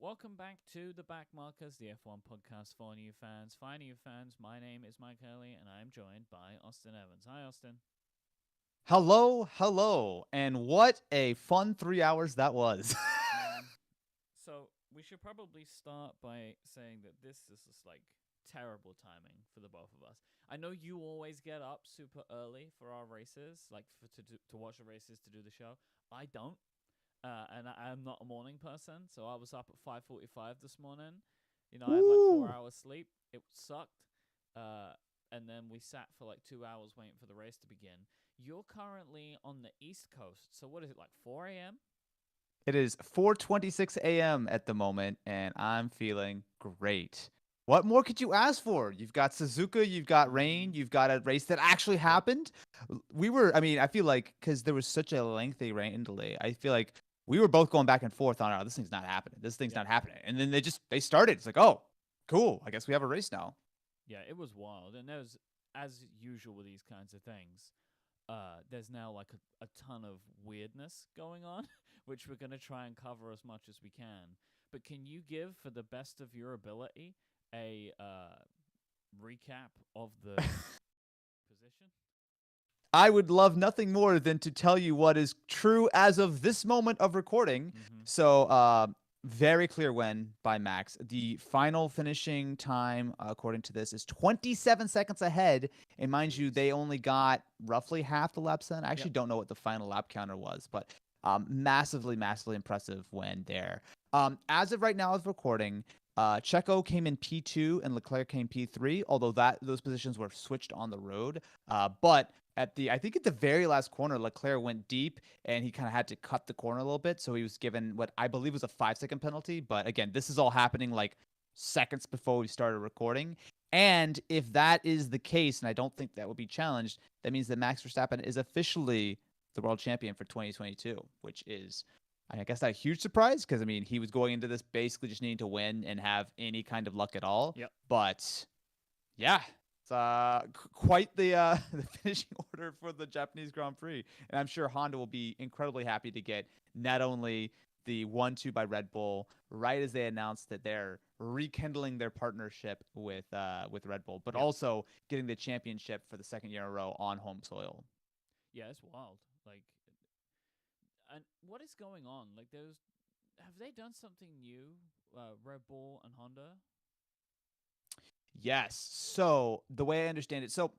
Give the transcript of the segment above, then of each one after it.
Welcome back to the Backmarkers, the F1 podcast for new fans. For new fans, my name is Mike Hurley, and I'm joined by Austin Evans. Hi, Austin. Hello, and what a fun 3 hours that was. Man, so we should probably start by saying that this is just like terrible timing for the both of us. I know you always get up super early for our races, like to watch the races to do the show. I don't. And I'm not a morning person, so I was up at 5:45 this morning. I had like 4 Woo! hours sleep. It sucked. And then we sat for like 2 hours waiting for the race to begin. You're currently on the East Coast, so what is it, like 4 a.m.? It is 4:26 a.m. at the moment, and I'm feeling great. What more could you ask for? You've got Suzuka, you've got Mm-hmm. rain, you've got a race that actually Yep. happened. I feel like because there was such a lengthy rain delay, I feel like we were both going back and forth on, oh, this thing's not happening. This thing's Yep. not happening. And then they started. It's like, oh, cool. I guess we have a race now. Yeah, it was wild. And there's, as usual with these kinds of things, there's now like a ton of weirdness going on, which we're going to try and cover as much as we can. But can you give, for the best of your ability, a recap of the position? I would love nothing more than to tell you what is true as of this moment of recording. Mm-hmm. So, very clear win by Max. The final finishing time, according to this, is 27 seconds ahead. And mind you, Jeez. they only got roughly half the laps in. I Yep. actually don't know what the final lap counter was, but massively impressive win there. As of right now, of recording, Checo came in P2 and Leclerc came P3, although those positions were switched on the road. But I think at the very last corner, Leclerc went deep and he kind of had to cut the corner a little bit. So he was given what I believe was a 5-second penalty. But again, this is all happening like seconds before we started recording. And if that is the case, and I don't think that will be challenged, that means that Max Verstappen is officially the world champion for 2022, which is, I guess, not a huge surprise because, I mean, he was going into this basically just needing to win and have any kind of luck at all. Yep. But yeah, it's quite the the finishing order for the Japanese Grand Prix, and I'm sure Honda will be incredibly happy to get not only the 1-2 by Red Bull right as they announced that they're rekindling their partnership with Red Bull, but Yep. also getting the championship for the second year in a row on home soil. Yeah, it's wild. Like, and what is going on? Like, have they done something new, Red Bull and Honda? Yes. So the way I understand it, so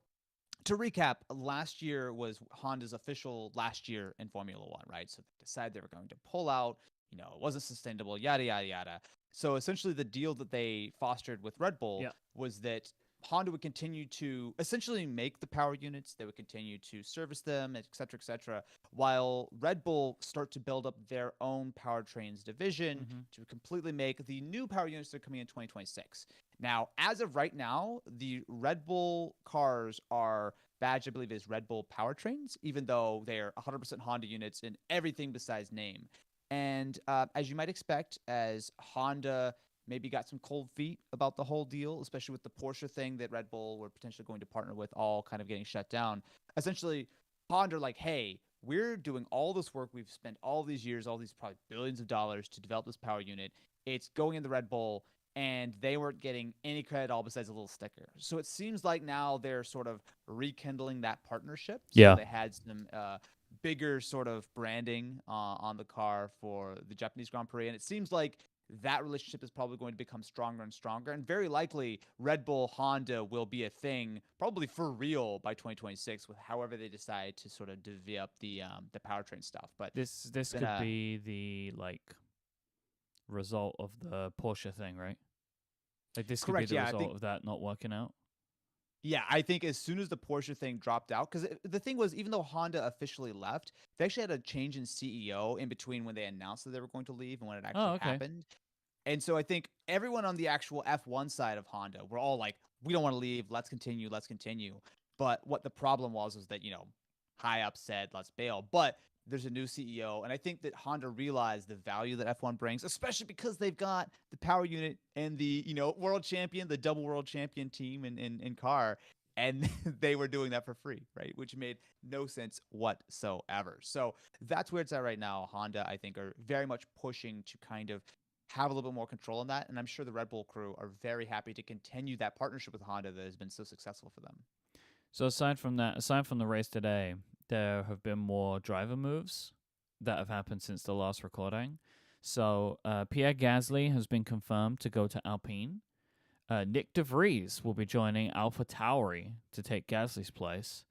to recap, last year was Honda's official last year in Formula One, right? So they decided they were going to pull out. It wasn't sustainable, yada, yada, yada. So essentially, the deal that they fostered with Red Bull Yeah. was that Honda would continue to essentially make the power units, they would continue to service them, et cetera, while Red Bull start to build up their own powertrains division Mm-hmm. to completely make the new power units that are coming in 2026. Now, as of right now, the Red Bull cars are badged, I believe, as Red Bull powertrains, even though they're 100% Honda units in everything besides name. And as you might expect, as Honda maybe got some cold feet about the whole deal, especially with the Porsche thing that Red Bull were potentially going to partner with, all kind of getting shut down. Essentially, Honda like, hey, we're doing all this work. We've spent all these years, all these probably billions of dollars to develop this power unit. It's going in the Red Bull, and they weren't getting any credit at all besides a little sticker. So it seems like now they're sort of rekindling that partnership. So Yeah. they had some bigger sort of branding on the car for the Japanese Grand Prix, and it seems like that relationship is probably going to become stronger and stronger, and very likely Red Bull Honda will be a thing probably for real by 2026 with however they decide to sort of develop the powertrain stuff. But This been could a be the like result of the Porsche thing, right? Like, this could be correct, the yeah. I result think of that not working out. I think as soon as the Porsche thing dropped out, because the thing was, even though Honda officially left, they actually had a change in CEO in between when they announced that they were going to leave and when it Oh, actually okay. happened. And so I think everyone on the actual F1 side of Honda were all like, we don't want to leave. Let's continue. Let's continue. But what the problem was that, high up said, let's bail. But there's a new CEO. And I think that Honda realized the value that F1 brings, especially because they've got the power unit and the, world champion, the double world champion team in car. And they were doing that for free, right? Which made no sense whatsoever. So that's where it's at right now. Honda, I think, are very much pushing to kind of have a little bit more control in that. And I'm sure the Red Bull crew are very happy to continue that partnership with Honda that has been so successful for them. So aside from the race today, there have been more driver moves that have happened since the last recording. So Pierre Gasly has been confirmed to go to Alpine. Nick De Vries will be joining AlphaTauri to take Gasly's place.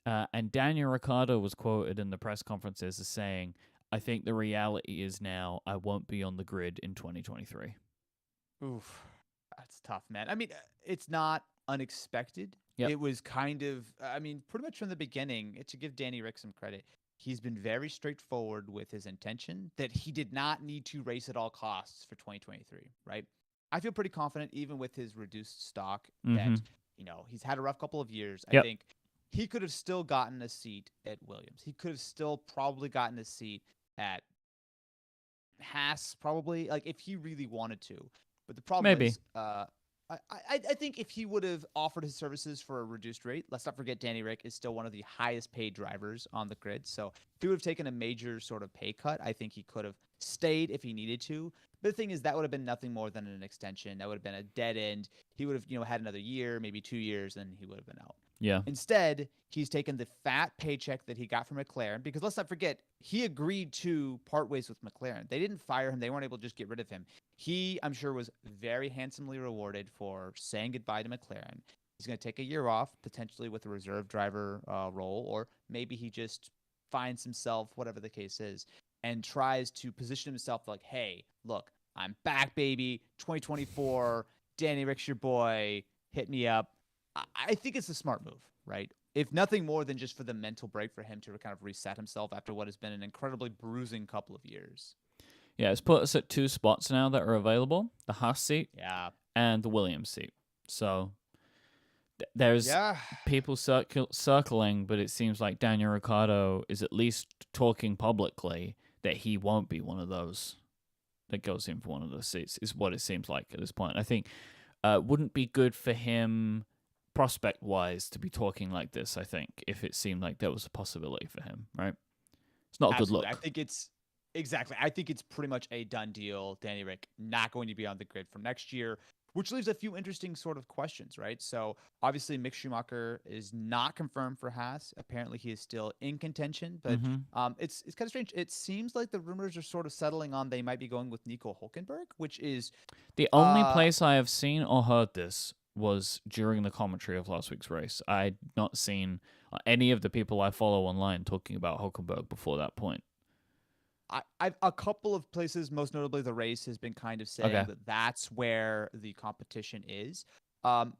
And Daniel Ricciardo was quoted in the press conferences as saying, I think the reality is now I won't be on the grid in 2023. Oof, that's tough, man. I mean, it's not unexpected. Yep. It was kind of, I mean, pretty much from the beginning, to give Danny Rick some credit, he's been very straightforward with his intention that he did not need to race at all costs for 2023, right? I feel pretty confident, even with his reduced stock, that, he's had a rough couple of years. Yep. I think he could have still gotten a seat at Williams. He could have still probably gotten a seat at Haas, probably, like if he really wanted to. But the problem is, I think if he would have offered his services for a reduced rate, let's not forget Danny Rick is still one of the highest paid drivers on the grid. So if he would have taken a major sort of pay cut, I think he could have stayed if he needed to. But the thing is, that would have been nothing more than an extension. That would have been a dead end. He would have, had another year, maybe 2 years, and he would have been out. Yeah. Instead, he's taken the fat paycheck that he got from McLaren, because let's not forget, he agreed to part ways with McLaren. They didn't fire him. They weren't able to just get rid of him. He, I'm sure, was very handsomely rewarded for saying goodbye to McLaren. He's going to take a year off, potentially with a reserve driver role, or maybe he just finds himself, whatever the case is, and tries to position himself like, hey, look, I'm back, baby, 2024, Danny Rick's your boy, hit me up. I think it's a smart move, right? If nothing more than just for the mental break for him to kind of reset himself after what has been an incredibly bruising couple of years. Yeah, it's put us at 2 spots now that are available, the Haas seat and the Williams seat. So there's people circling, but it seems like Daniel Ricciardo is at least talking publicly that he won't be one of those that goes in for one of those seats, is what it seems like at this point. I think wouldn't be good for him prospect-wise to be talking like this, I think, if it seemed like there was a possibility for him, right? It's not a good look. I think it's pretty much a done deal. Danny Rick not going to be on the grid for next year, which leaves a few interesting sort of questions, right? So obviously Mick Schumacher is not confirmed for Haas. Apparently he is still in contention, but it's kind of strange. It seems like the rumors are sort of settling on they might be going with Nico Hülkenberg, which is the only place I have seen or heard this was during the commentary of last week's race. I'd not seen any of the people I follow online talking about Hülkenberg before that point. I've a couple of places, most notably the race, has been kind of saying that that's where the competition is,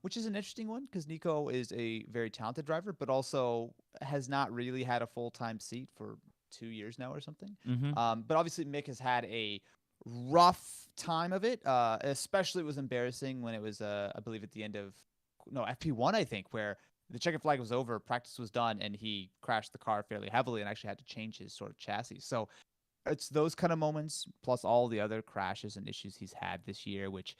which is an interesting one because Nico is a very talented driver, but also has not really had a full-time seat for 2 years now or something. But obviously Mick has had a rough time of it, especially it was embarrassing when it was, I believe, at the end of FP1, I think, where the checkered flag was over, practice was done, and he crashed the car fairly heavily and actually had to change his sort of chassis. So it's those kind of moments, plus all the other crashes and issues he's had this year, which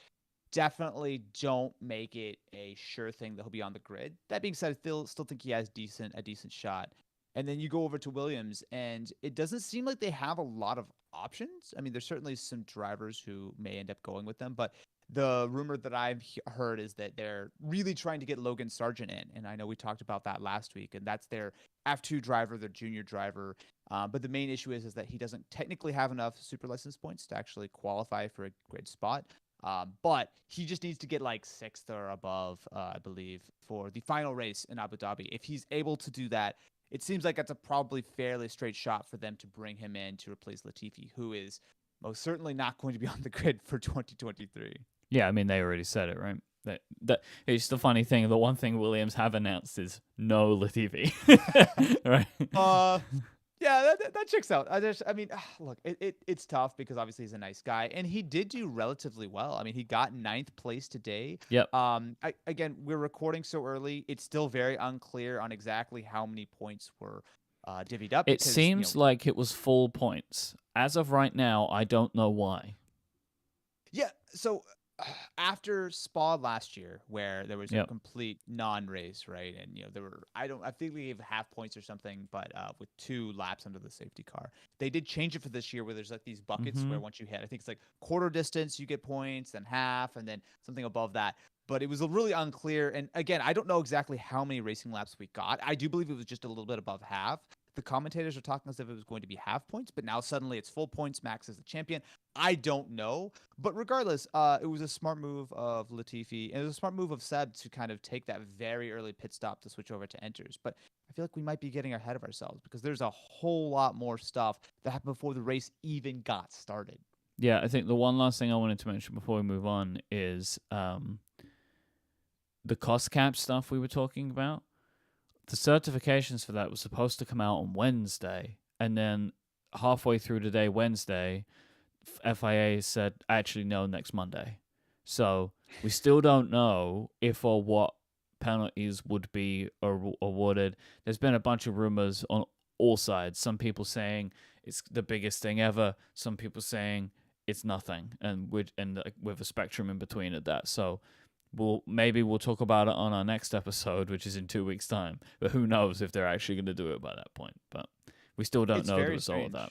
definitely don't make it a sure thing that he'll be on the grid. That being said, I still think he has a decent shot. And then you go over to Williams, and it doesn't seem like they have a lot of options. I mean, there's certainly some drivers who may end up going with them, but the rumor that I've heard is that they're really trying to get Logan Sargent in. And I know we talked about that last week, and that's their F2 driver, their junior driver. But the main issue is that he doesn't technically have enough super license points to actually qualify for a grid spot. But he just needs to get like 6th or above, I believe, for the final race in Abu Dhabi. If he's able to do that, it seems like that's a probably fairly straight shot for them to bring him in to replace Latifi, who is most certainly not going to be on the grid for 2023. Yeah, I mean, they already said it, right? That it's the funny thing. The one thing Williams have announced is no Latifi, right? Yeah, that checks out. I mean, look, it's tough because obviously he's a nice guy, and he did do relatively well. I mean, he got 9th place today. Yep. Again, we're recording so early; it's still very unclear on exactly how many points were divvied up. It seems like it was full points. As of right now, I don't know why. Yeah, so after Spa last year, where there was a Yep. complete non-race, right? And there were I think we gave half points or something, but with 2 laps under the safety car, they did change it for this year, where there's like these buckets Mm-hmm. where once you hit, I think it's like quarter distance, you get points, then half, and then something above that. But it was a really unclear. And again, I don't know exactly how many racing laps we got. I do believe it was just a little bit above half. The commentators are talking as if it was going to be half points, but now suddenly it's full points. Max is the champion. I don't know. But regardless, it was a smart move of Latifi, and it was a smart move of Seb to kind of take that very early pit stop to switch over to enters. But I feel like we might be getting ahead of ourselves because there's a whole lot more stuff that happened before the race even got started. Yeah, I think the one last thing I wanted to mention before we move on is the cost cap stuff we were talking about. The certifications for that were supposed to come out on Wednesday, and then halfway through the day, Wednesday, FIA said, actually, no, next Monday. So we still don't know if or what penalties would be awarded. There's been a bunch of rumors on all sides. Some people saying it's the biggest thing ever. Some people saying it's nothing, and with a spectrum in between at that. So maybe we'll talk about it on our next episode, which is in 2 weeks' time. But who knows if they're actually going to do it by that point? But we still don't know the result of that.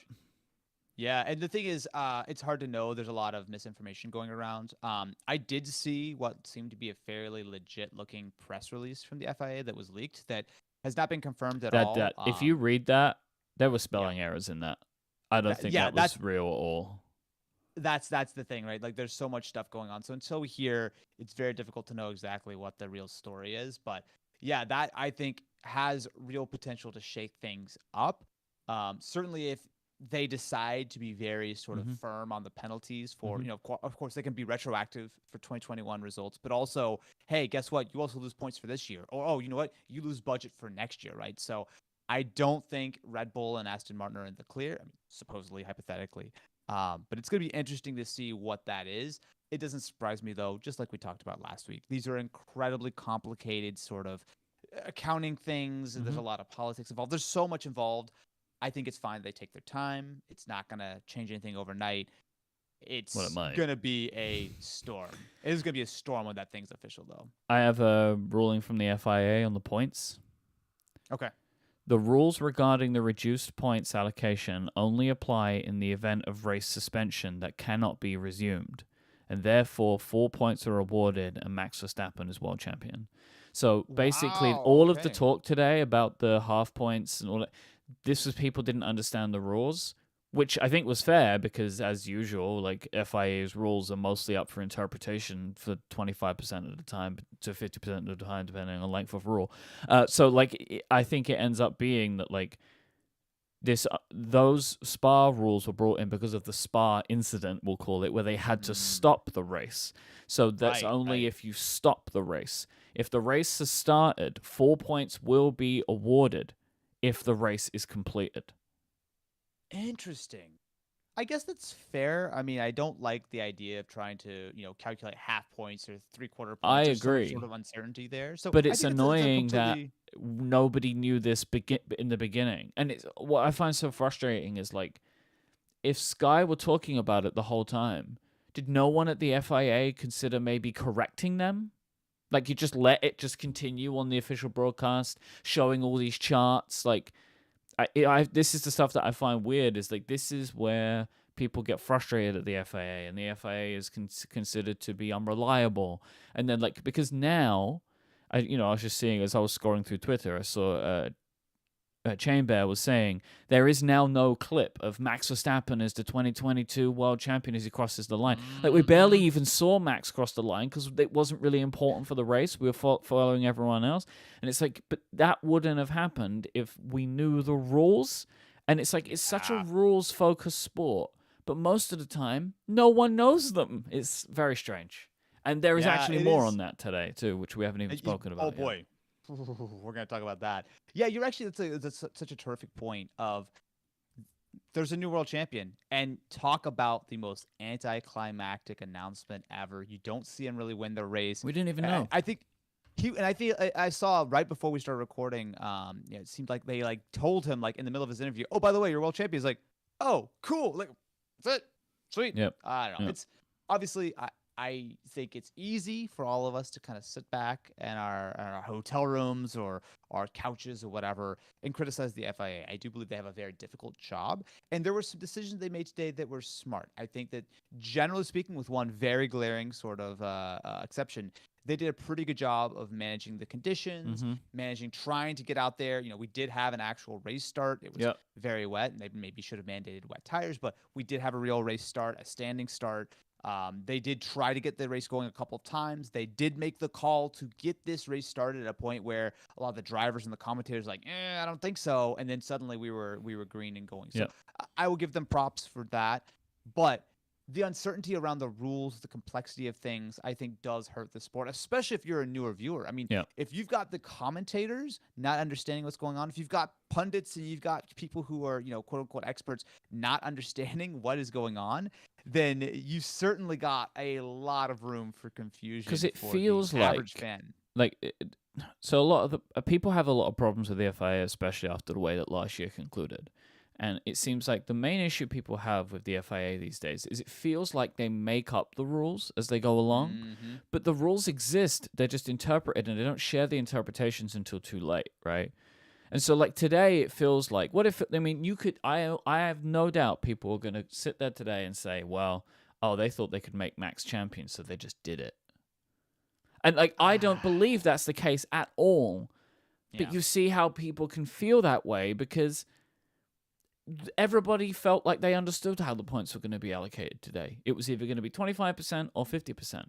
Yeah, and the thing is, it's hard to know. There's a lot of misinformation going around. I did see what seemed to be a fairly legit-looking press release from the FIA that was leaked that has not been confirmed at all. If you read that, there were spelling errors in that. I don't think that was real at all. That's the thing, right? Like, there's so much stuff going on. So until we hear, it's very difficult to know exactly what the real story is. But yeah, that I think has real potential to shake things up. Certainly, if they decide to be very sort of firm on the penalties for, of course, they can be retroactive for 2021 results, but also, hey, guess what? You also lose points for this year. Or, oh, you know what? You lose budget for next year, right? So I don't think Red Bull and Aston Martin are in the clear, I mean, supposedly, hypothetically. But it's going to be interesting to see what that is. It doesn't surprise me, though, just like we talked about last week. These are incredibly complicated sort of accounting things. There's a lot of politics involved. There's so much involved. I think it's fine they take their time. It's not going to change anything overnight. It's going to be a storm. It is going to be a storm when that thing's official, though. I have a ruling from the FIA on the points. Okay. The rules regarding the reduced points allocation only apply in the event of race suspension that cannot be resumed, and therefore 4 points are awarded and Max Verstappen is world champion. So basically, all of the talk today about the half points and all that, this was people didn't understand the rules, which I think was fair because, as usual, like FIA's rules are mostly up for interpretation for 25% of the time to 50% of the time, depending on length of rule. So, like, I think it ends up being that, like, those Spa rules were brought in because of the Spa incident, we'll call it, where they had to stop the race. So that's only if you stop the race. If the race has started, 4 points will be awarded if the race is completed. Interesting. I guess that's fair. I mean, I don't like the idea of trying to, calculate half points or 3/4 points. I There's agree. Some sort of uncertainty there. So, but it's annoying that nobody knew this in the beginning. And what I find so frustrating is, like, if Sky were talking about it the whole time, did no one at the FIA consider maybe correcting them? Like, you just let it just continue on the official broadcast, showing all these charts, like. This is the stuff that I find weird. Is like this is where people get frustrated at the FIA, and the FIA is considered to be unreliable. And then, like, because now, I was just seeing as I was scrolling through Twitter, I saw Chainbear was saying there is now no clip of Max Verstappen as the 2022 world champion as he crosses the line. Like, we barely even saw Max cross the line because it wasn't really important for the race. We were following everyone else. And it's like, but that wouldn't have happened if we knew the rules. And it's like, it's such a rules-focused sport. But most of the time, no one knows them. It's very strange. And there is actually more on that today, too, which we haven't even spoken about yet. Oh, boy. We're going to talk about that. Yeah, you're actually, that's such a terrific point of there's a new world champion, and talk about the most anticlimactic announcement ever. You don't see him really win the race. We didn't even know. I think I saw right before we started recording, it seemed like they like told him like in the middle of his interview, oh, by the way, you're world champion. He's like, oh, cool. Like, that's it. Sweet. Yep. I don't know. Yep. It's obviously, I think it's easy for all of us to kind of sit back in our hotel rooms or our couches or whatever and criticize the FIA. I do believe they have a very difficult job. And there were some decisions they made today that were smart. I think that generally speaking, with one very glaring sort of exception, they did a pretty good job of managing the conditions, managing trying to get out there. We did have an actual race start. It was very wet, and they maybe should have mandated wet tires, but we did have a real race start, a standing start. They did try to get the race going a couple of times. They did make the call to get this race started at a point where a lot of the drivers and the commentators like, I don't think so. And then suddenly we were green and going. So I will give them props for that. But the uncertainty around the rules, the complexity of things, I think does hurt the sport, especially if you're a newer viewer. I mean, if you've got the commentators not understanding what's going on, if you've got pundits and you've got people who are, quote unquote experts not understanding what is going on, then you certainly got a lot of room for confusion. Because it for feels the like average fan. So a lot of the people have a lot of problems with the FIA, especially after the way that last year concluded. And it seems like the main issue people have with the FIA these days is it feels like they make up the rules as they go along. But the rules exist. They're just interpreted, and they don't share the interpretations until too late, right? And so, like, today, it feels like, what if, I have no doubt people are going to sit there today and say, well, they thought they could make Max champion, so they just did it. And, I don't believe that's the case at all. But you see how people can feel that way because everybody felt like they understood how the points were going to be allocated today. It was either going to be 25% or 50%.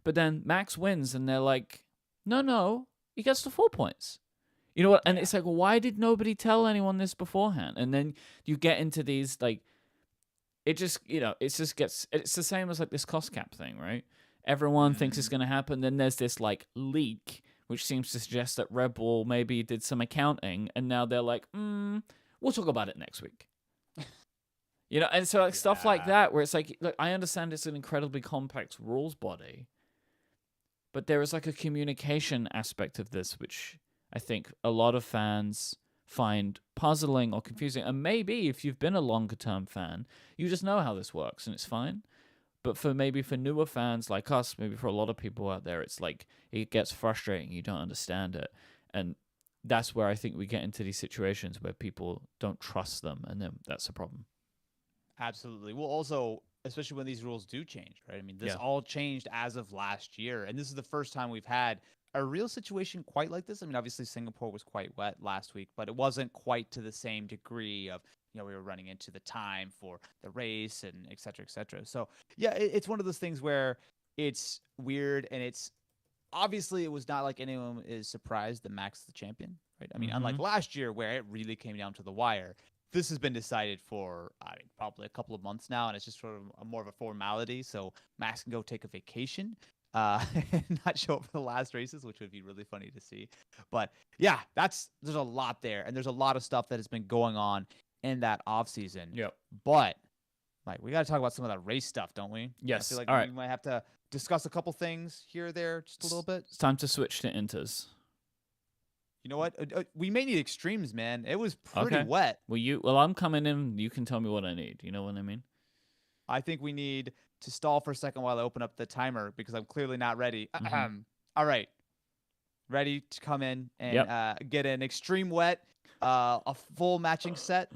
But then Max wins, and they're like, no, he gets the 4 points. You know what? And it's like, well, why did nobody tell anyone this beforehand? And then you get into these, it just, it's the same as this cost cap thing, right? Everyone thinks it's going to happen. Then there's this leak, which seems to suggest that Red Bull maybe did some accounting, and now they're like, we'll talk about it next week. And so stuff like that, where it's like, look, I understand it's an incredibly complex rules body, but there is a communication aspect of this, which I think a lot of fans find puzzling or confusing. And maybe if you've been a longer term fan, you just know how this works and it's fine. But for newer fans like us, maybe for a lot of people out there, it's like it gets frustrating. You don't understand it. And that's where I think we get into these situations where people don't trust them, and then that's a problem. Absolutely. Well, also, especially when these rules do change, right? I mean, this all changed as of last year, and this is the first time we've had a real situation quite like this. I mean, obviously Singapore was quite wet last week, but it wasn't quite to the same degree of, we were running into the time for the race and et cetera, et cetera. So yeah, it's one of those things where it's weird, and it's obviously it was not like anyone is surprised that Max is the champion, right? I mean, unlike last year where it really came down to the wire, this has been decided for probably a couple of months now, and it's just sort of more of a formality. So Max can go take a vacation, and not show up for the last races, which would be really funny to see. But yeah, there's a lot there, and there's a lot of stuff that has been going on in that off season. Yep. But we got to talk about some of that race stuff, don't we? Yes. I feel like All we right. might have to discuss a couple things here or there, just a little bit. It's time to switch to Inters. You know what? We may need extremes, man. It was pretty wet. Well, I'm coming in. You can tell me what I need. You know what I mean? I think we need to stall for a second while I open up the timer because I'm clearly not ready. All right. Ready to come in and get an extreme wet, a full matching set?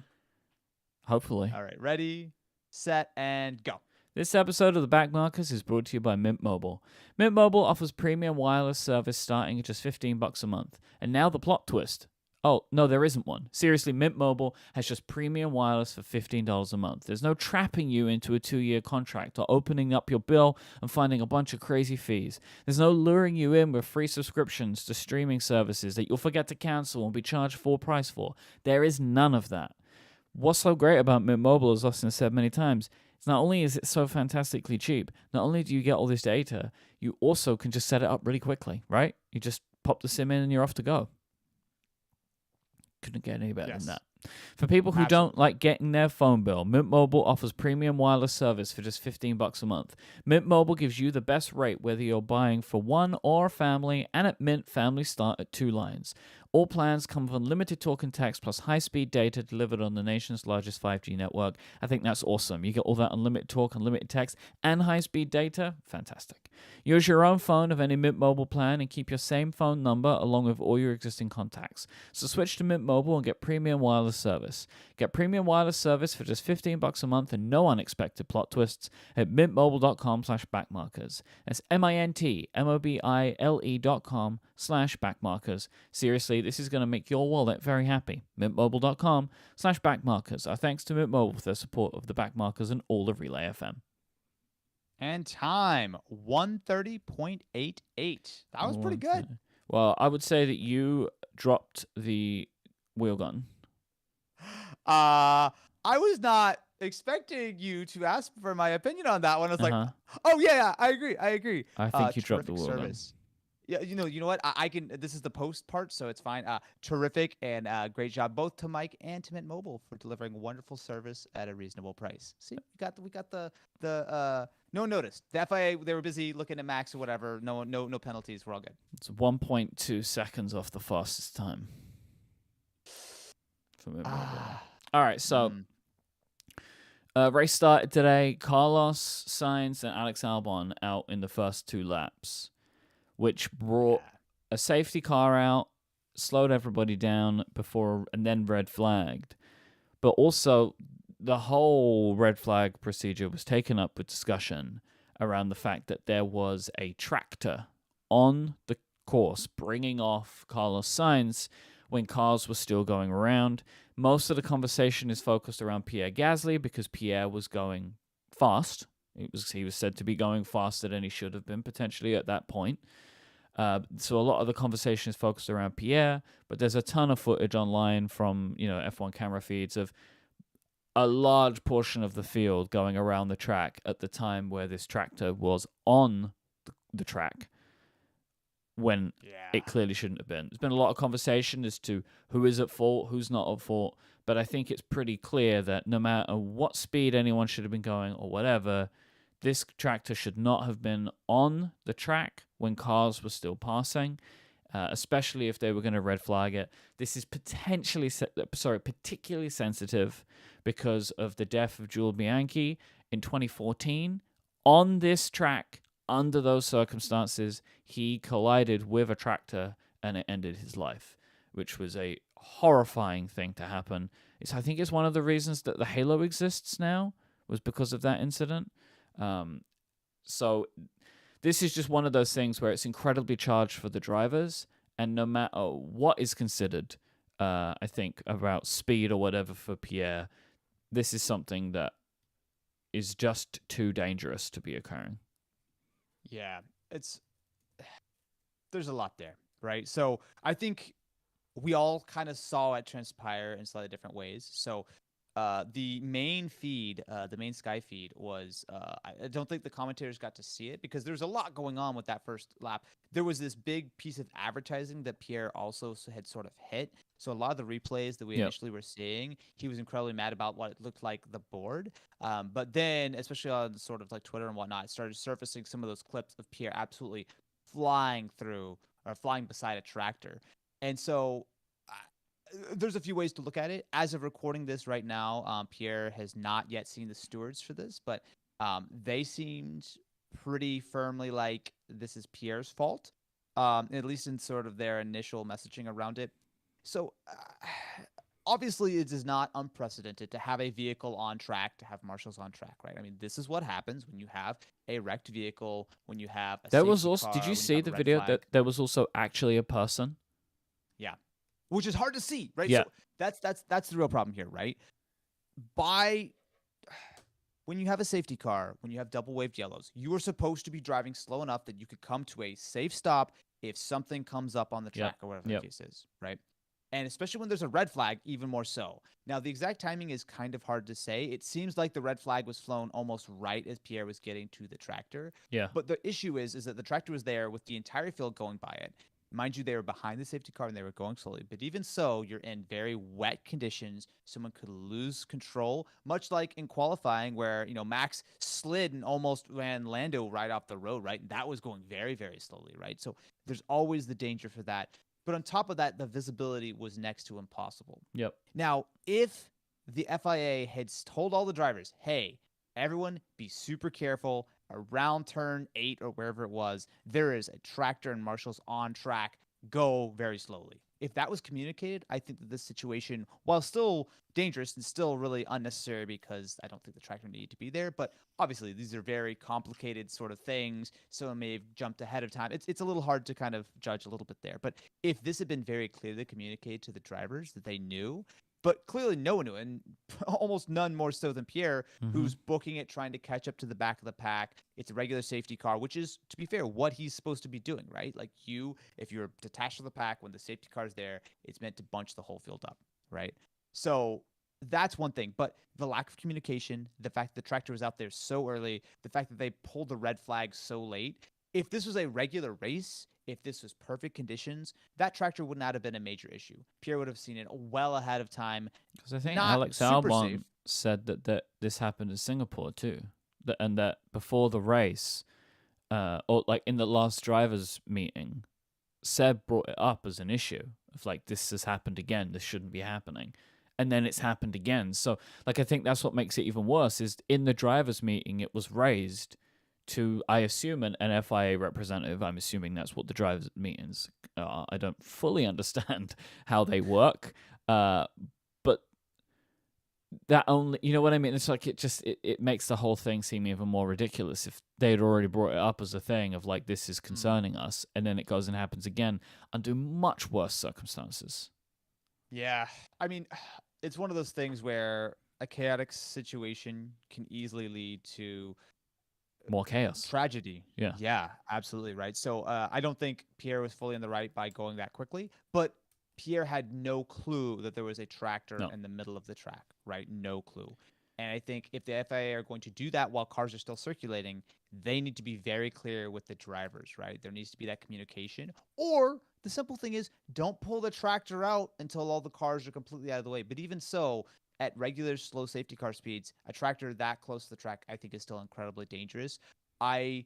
Hopefully. All right. Ready, set, and go. This episode of The Backmarkers is brought to you by Mint Mobile. Mint Mobile offers premium wireless service starting at just $15 a month. And now the plot twist. Oh, no, there isn't one. Seriously, Mint Mobile has just premium wireless for $15 a month. There's no trapping you into a 2-year contract or opening up your bill and finding a bunch of crazy fees. There's no luring you in with free subscriptions to streaming services that you'll forget to cancel and be charged full price for. There is none of that. What's so great about Mint Mobile, as Austin said many times, is not only is it so fantastically cheap, not only do you get all this data, you also can just set it up really quickly, right? You just pop the SIM in and you're off to go. Couldn't get any better than that. For people who don't Absolutely. like getting their phone bill, Mint Mobile offers premium wireless service for just $15 a month. Mint Mobile gives you the best rate whether you're buying for one or a family, and at Mint, families start at 2 lines. All plans come with unlimited talk and text plus high-speed data delivered on the nation's largest 5G network. I think that's awesome. You get all that unlimited talk, unlimited text, and high-speed data. Fantastic. Use your own phone of any Mint Mobile plan and keep your same phone number along with all your existing contacts. So switch to Mint Mobile and get premium wireless service. Get premium wireless service for just $15 a month and no unexpected plot twists at mintmobile.com/backmarkers. That's mintmobile.com/backmarkers. Seriously, this is going to make your wallet very happy. mintmobile.com/backmarkers. Our thanks to Mint Mobile for their support of the Backmarkers and all of Relay FM. And time 130.88. That was pretty good. Well, I would say that you dropped the wheel gun. I was not expecting you to ask for my opinion on that one. I was like, oh yeah, I agree. I think you dropped the wheel service. Yeah, you know what? I can. This is the post part, so it's fine. Terrific and great job both to Mike and to Mint Mobile for delivering wonderful service at a reasonable price. See, we got the no notice. The FIA, they were busy looking at Max or whatever. No penalties. We're all good. It's 1.2 seconds off the fastest time for Mint Mobile. All right, so race started today. Carlos Sainz and Alex Albon out in the first 2 laps, which brought a safety car out, slowed everybody down and then red flagged. But also, the whole red flag procedure was taken up with discussion around the fact that there was a tractor on the course bringing off Carlos Sainz when cars were still going around. Most of the conversation is focused around Pierre Gasly because Pierre was going fast. He was said to be going faster than he should have been potentially at that point. So a lot of the conversation is focused around Pierre, but there's a ton of footage online from F1 camera feeds of a large portion of the field going around the track at the time where this tractor was on the track when it clearly shouldn't have been. There's been a lot of conversation as to who is at fault, who's not at fault, but I think it's pretty clear that no matter what speed anyone should have been going or whatever, this tractor should not have been on the track when cars were still passing, especially if they were going to red flag it. This is particularly sensitive because of the death of Jules Bianchi in 2014. On this track, under those circumstances, he collided with a tractor and it ended his life, which was a horrifying thing to happen. I think it's one of the reasons that the Halo exists now was because of that incident. So this is just one of those things where it's incredibly charged for the drivers, and no matter what is considered, I think, about speed or whatever for Pierre, this is something that is just too dangerous to be occurring. Yeah, there's a lot there, right? So I think we all kind of saw it transpire in slightly different ways. So the main feed, the main Sky feed was, I don't think the commentators got to see it because there's a lot going on with that first lap. There was this big piece of advertising that Pierre also had sort of hit. So a lot of the replays that we initially were seeing, he was incredibly mad about what it looked like the board. But then, especially on sort of like Twitter and whatnot, it started surfacing some of those clips of Pierre absolutely flying beside a tractor. And so there's a few ways to look at it. As of recording this right now, Pierre has not yet seen the stewards for this, but they seemed pretty firmly like this is Pierre's fault, at least in sort of their initial messaging around it. So obviously it is not unprecedented to have a vehicle on track, to have marshals on track, right? I mean, this is what happens when you have a wrecked vehicle, when you have a safety car, did you see the video that there was also actually a person? Yeah. Which is hard to see, right? Yeah. So that's the real problem here, right? When you have a safety car, when you have double waved yellows, you are supposed to be driving slow enough that you could come to a safe stop if something comes up on the track or whatever the case is, right? And especially when there's a red flag, even more so. Now, the exact timing is kind of hard to say. It seems like the red flag was flown almost right as Pierre was getting to the tractor. Yeah. But the issue is that the tractor was there with the entire field going by it. Mind you, they were behind the safety car and they were going slowly. But even so, you're in very wet conditions. Someone could lose control, much like in qualifying where, Max slid and almost ran Lando right off the road, right? And that was going very, very slowly, right? So there's always the danger for that. But on top of that, the visibility was next to impossible. Yep. Now, if the FIA had told all the drivers, hey, everyone be super careful around turn 8 or wherever it was, there is a tractor and marshals on track, go very slowly. If that was communicated, I think that this situation, while still dangerous and still really unnecessary because I don't think the tractor needed to be there, but obviously these are very complicated sort of things. Someone may have jumped ahead of time. It's a little hard to kind of judge a little bit there. But if this had been very clearly communicated to the drivers that they knew, but clearly no one knew, and almost none more so than Pierre, who's booking it, trying to catch up to the back of the pack. It's a regular safety car, which is, to be fair, what he's supposed to be doing, right? Like if you're detached from the pack when the safety car's there, it's meant to bunch the whole field up, right? So that's one thing. But the lack of communication, the fact that the tractor was out there so early, the fact that they pulled the red flag so late. If this was a regular race, if this was perfect conditions, that tractor would not have been a major issue. Pierre would have seen it well ahead of time. Because I think Not Alex super Albon safe. said that this happened in Singapore too, and that before the race, or like in the last drivers' meeting, Seb brought it up as an issue of like, this has happened again, this shouldn't be happening. And then it's happened again. So like, I think that's what makes it even worse is in the drivers' meeting, it was raised to, I assume, an FIA representative. I'm assuming that's what the drivers' meetings are. I don't fully understand how they work, but that only, you know what I mean? It's like it makes the whole thing seem even more ridiculous if they'd already brought it up as a thing of like, this is concerning us, and then it goes and happens again under much worse circumstances. Yeah. I mean, it's one of those things where a chaotic situation can easily lead to More chaos. tragedy. Yeah. Yeah, absolutely right. So I don't think Pierre was fully in the right by going that quickly, but Pierre had no clue that there was a tractor No. in the middle of the track, right? No clue. And I think if the FIA are going to do that while cars are still circulating, they need to be very clear with the drivers, right? There needs to be that communication. Or the simple thing is, don't pull the tractor out until all the cars are completely out of the way. But even so, at regular slow safety car speeds, a tractor that close to the track, I think, is still incredibly dangerous. I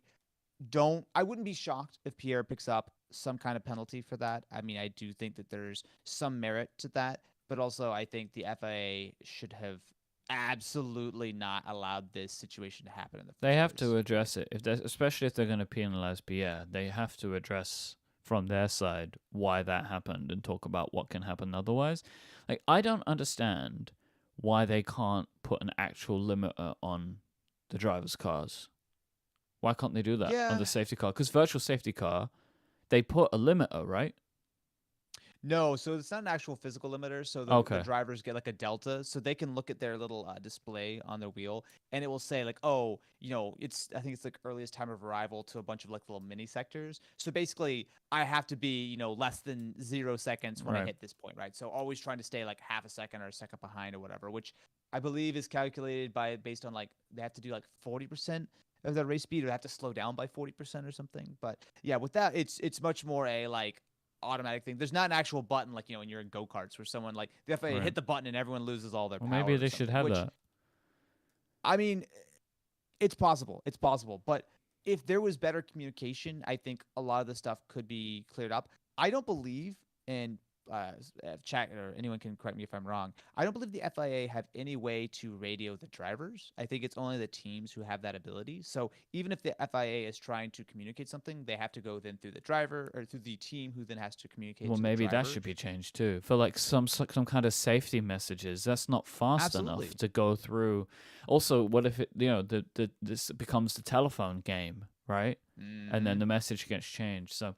wouldn't be shocked if Pierre picks up some kind of penalty for that. I mean, I do think that there's some merit to that, but also I think the FIA should have absolutely not allowed this situation to happen in the first They have place. to address it, especially if they're going to penalize Pierre. They have to address from their side why that happened and talk about what can happen otherwise. Like, I don't understand why they can't put an actual limiter on the drivers' cars. Why can't they do that on the safety car? Because virtual safety car, they put a limiter, right? No, so it's not an actual physical limiter. So the drivers get like a delta, so they can look at their little display on their wheel, and it will say like, oh, I think it's like earliest time of arrival to a bunch of like little mini sectors. So basically, I have to be less than 0 seconds when I hit this point, right? So always trying to stay like half a second or a second behind or whatever, which I believe is calculated based on like they have to do like 40% of their race speed, or they have to slow down by 40% or something. But yeah, with that, it's much more a like automatic thing. There's not an actual button like when you're in go-karts where someone like the FIA hit the button and everyone loses all their power. Maybe they should have that. I mean, it's possible. It's possible. But if there was better communication, I think a lot of the stuff could be cleared up. I don't believe, and chat or anyone can correct me if I'm wrong, I don't believe the FIA have any way to radio the drivers. I think it's only the teams who have that ability. So even if the FIA is trying to communicate something, they have to go then through the driver or through the team who then has to communicate to maybe the driver. that should be changed too. For like some kind of safety messages, that's not fast enough to go through. Also, what if it this becomes the telephone game, right? And then the message gets changed. So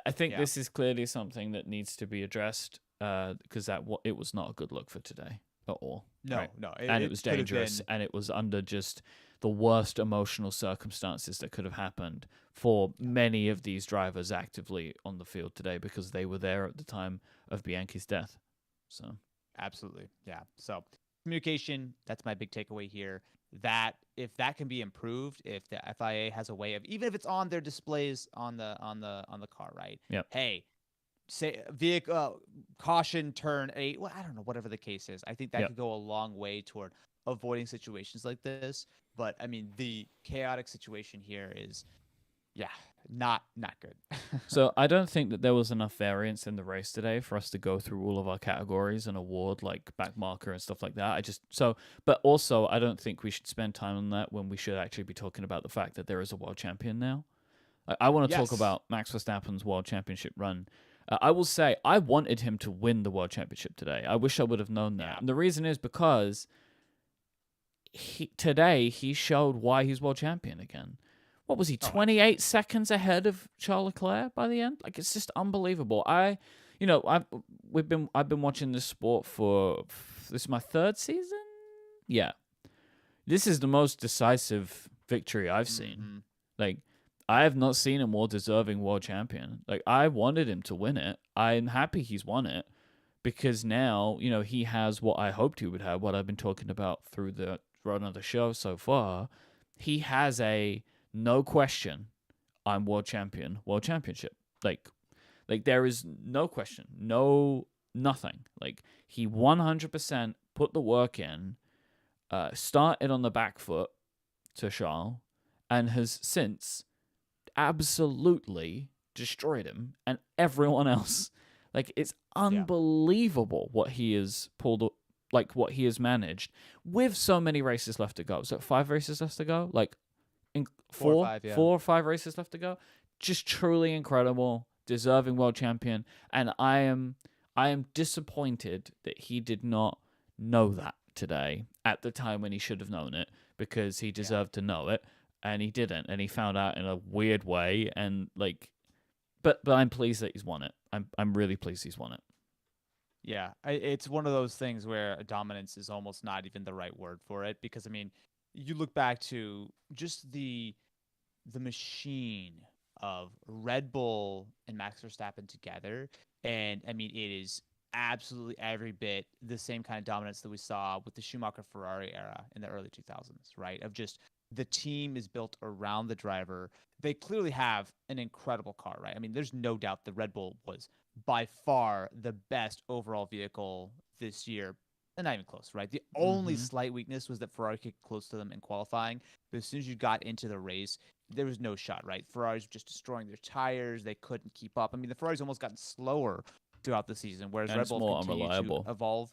I think this is clearly something that needs to be addressed because it was not a good look for today at all. No, right? no. And it was dangerous, and it was under just the worst emotional circumstances that could have happened for many of these drivers actively on the field today because they were there at the time of Bianchi's death. So absolutely. Yeah. So communication, that's my big takeaway here. That if that can be improved, if the FIA has a way of, even if it's on their displays on the car, right? Yep. Hey, say vehicle caution turn 8. Well, I don't know, whatever the case is. I think that Yep. could go a long way toward avoiding situations like this. But I mean, the chaotic situation here is, yeah, not good. So I don't think that there was enough variance in the race today for us to go through all of our categories and award like back marker and stuff like that. But also I don't think we should spend time on that when we should actually be talking about the fact that there is a world champion now. I want to talk Yes. about Max Verstappen's world championship run. I will say I wanted him to win the world championship today. I wish I would have known that. Yeah. And the reason is because today he showed why he's world champion again. What was he, Oh, 28 seconds ahead of Charles Leclerc by the end? Like, it's just unbelievable. I've been watching this sport for, this is my third season. Yeah, this is the most decisive victory I've seen. mhm. Like, I have not seen a more deserving world champion. Like, I wanted him to win it. I'm happy he's won it because now, he has what I hoped he would have, what I've been talking about through the run of the show so far. He has a no question, I'm world champion, world championship. Like there is no question, nothing. Like, he 100% put the work in, started on the back foot to Charles, and has since absolutely destroyed him and everyone else. Like, it's unbelievable what he has pulled, like what he has managed with so many races left to go. So 5 races left to go, like in 4 or 5 races left to go. Just truly incredible, deserving world champion, and I am disappointed that he did not know that today at the time when he should have known it, because he deserved to know it, and he didn't, and he found out in a weird way, and like, but I'm pleased that he's won it. I'm really pleased he's won it. Yeah, it's one of those things where dominance is almost not even the right word for it, because I mean, you look back to just the machine of Red Bull and Max Verstappen together, and I mean, it is absolutely every bit the same kind of dominance that we saw with the Schumacher Ferrari era in the early 2000s, right? Of just the team is built around the driver. They clearly have an incredible car, right? I mean, there's no doubt the Red Bull was by far the best overall vehicle this year. And not even close, right? The only Mm-hmm. slight weakness was that Ferrari kicked close to them in qualifying. But as soon as you got into the race, there was no shot, right? Ferraris were just destroying their tires. They couldn't keep up. I mean, the Ferraris almost gotten slower throughout the season, whereas And Red it's Bull have more continued to unreliable. evolve.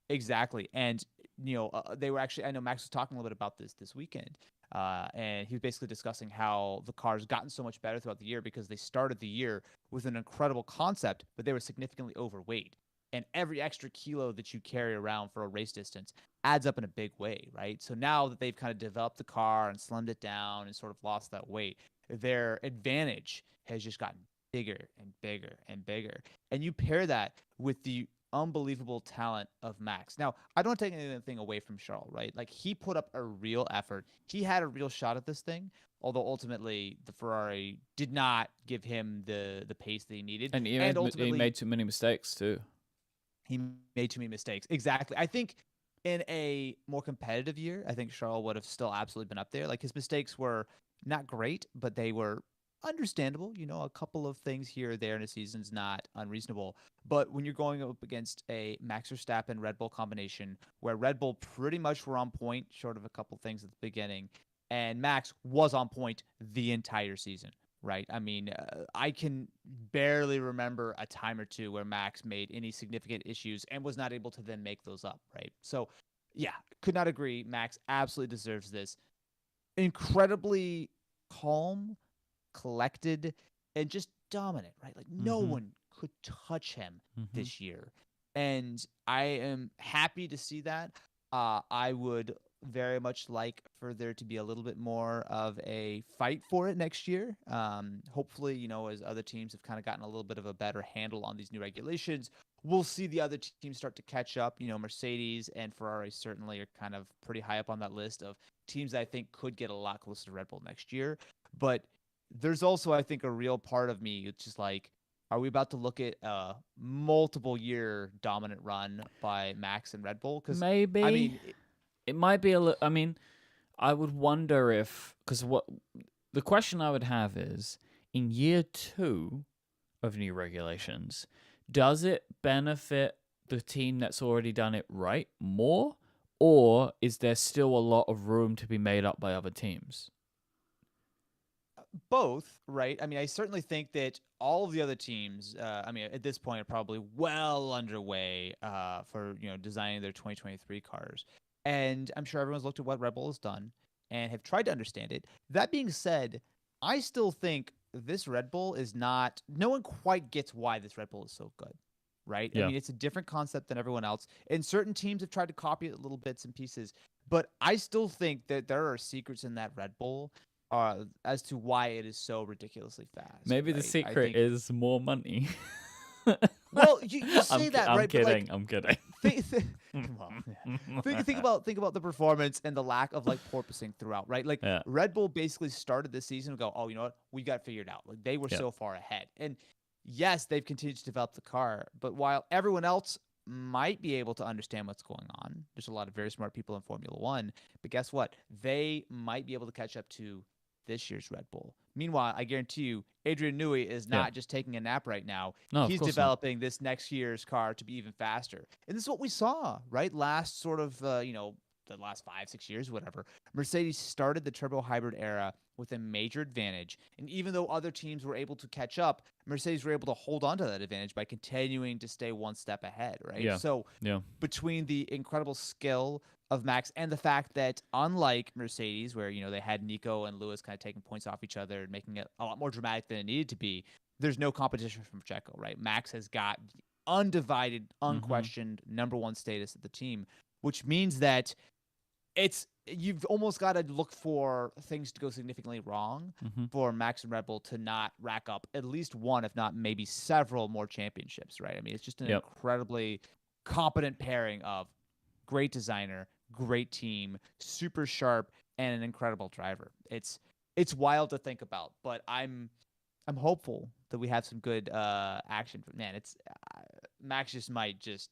Exactly. And, they were actually, I know Max was talking a little bit about this weekend. And he was basically discussing how the cars gotten so much better throughout the year because they started the year with an incredible concept, but they were significantly overweight. And every extra kilo that you carry around for a race distance adds up in a big way, right? So now that they've kind of developed the car and slimmed it down and sort of lost that weight, their advantage has just gotten bigger and bigger and bigger. And you pair that with the unbelievable talent of Max. Now, I don't take anything away from Charles, right? Like, he put up a real effort. He had a real shot at this thing, although ultimately the Ferrari did not give him the pace that he needed. And And he ultimately made too many mistakes too. he made too many mistakes. Exactly. I think in a more competitive year, I think Charles would have still absolutely been up there. Like, his mistakes were not great, but they were understandable. A couple of things here or there in a season's not unreasonable. But when you're going up against a Max Verstappen Red Bull combination where Red Bull pretty much were on point, short of a couple things at the beginning, and Max was on point the entire season. Right. I mean, I can barely remember a time or two where Max made any significant issues and was not able to then make those up. Right. So, yeah, could not agree. Max absolutely deserves this. Incredibly calm, collected, and just dominant, right? Like, no Mm-hmm. one could touch him Mm-hmm. this year. And I am happy to see that. I would very much like for there to be a little bit more of a fight for it next year. Hopefully, as other teams have kind of gotten a little bit of a better handle on these new regulations, we'll see the other teams start to catch up. Mercedes and Ferrari certainly are kind of pretty high up on that list of teams that I think could get a lot closer to Red Bull next year. But there's also, I think, a real part of me. It's just like, are we about to look at a multiple year dominant run by Max and Red Bull? Because, I Maybe mean, it might be a little. I mean, I would wonder if, because what the question I would have is, in year 2, of new regulations, does it benefit the team that's already done it right more, or is there still a lot of room to be made up by other teams? Both, right? I mean, I certainly think that all of the other teams, I mean, at this point, are probably well underway for designing their 2023 cars, and I'm sure everyone's looked at what Red Bull has done and have tried to understand it. That being said, I still think this Red Bull is not. No one quite gets why this Red Bull is so good, right? I Yeah. mean, it's a different concept than everyone else, and certain teams have tried to copy it little bits and pieces. But I still think that there are secrets in that Red Bull as to why it is so ridiculously fast. Maybe the Right? I secret think. is more money. Well, you say that, I'm right? But kidding. like, I'm kidding. think, well, yeah. think about the performance and the lack of like porpoising throughout, right? Like Yeah. Red Bull basically started this season and go, oh, you know what, we got figured out. Like they were Yeah. so far ahead, and yes, they've continued to develop the car, but while everyone else might be able to understand what's going on, there's a lot of very smart people in Formula One, but guess what? They might be able to catch up to this year's Red Bull. Meanwhile, I guarantee you, Adrian Newey is Yeah. not just taking a nap right now. No, of He's course not. developing this next year's car to be even faster. And this is what we saw, right? Last sort of, the last 5-6 years, whatever. Mercedes started the turbo hybrid era with a major advantage. And even though other teams were able to catch up, Mercedes were able to hold on to that advantage by continuing to stay one step ahead, right? Yeah. So Yeah. between the incredible skill of Max and the fact that unlike Mercedes, where they had Nico and Lewis kind of taking points off each other and making it a lot more dramatic than it needed to be, there's no competition from Checo, right? Max has got undivided, unquestioned number one status of the team, which means that you've almost got to look for things to go significantly wrong for Max and Red Bull to not rack up at least one, if not maybe several more championships, right? I mean, it's just an incredibly competent pairing of great designer, great team, super sharp, and an incredible driver. It's wild to think about, but I'm hopeful that we have some good action. Man, it's Max just might just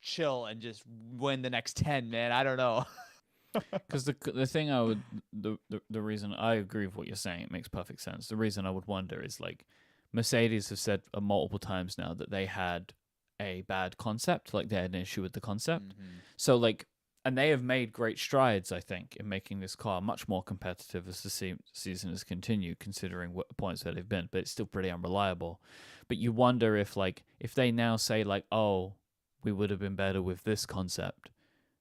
chill and just win the next 10, man. I don't know. Because the thing the reason I agree with what you're saying, it makes perfect sense. The reason I would wonder is like Mercedes have said multiple times now that they had a bad concept, like they had an issue with the concept. So like, and they have made great strides, I think, in making this car much more competitive as the season has continued, considering what points where they've been, but it's still pretty unreliable. But you wonder if they now say like, oh, we would have been better with this concept.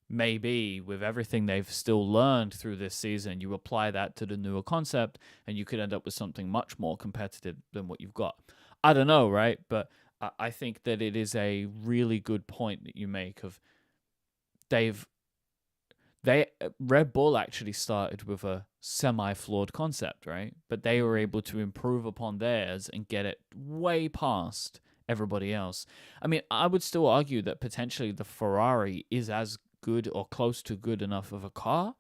Maybe with everything they've still learned through this season, you apply that to the newer concept and you could end up with something much more competitive than what you've got. I don't know, right? But I think that it is a really good point that you make of Red Bull actually started with a semi-flawed concept, right? But they were able to improve upon theirs and get it way past everybody else. I mean, I would still argue that potentially the Ferrari is as good or close to good enough of a car,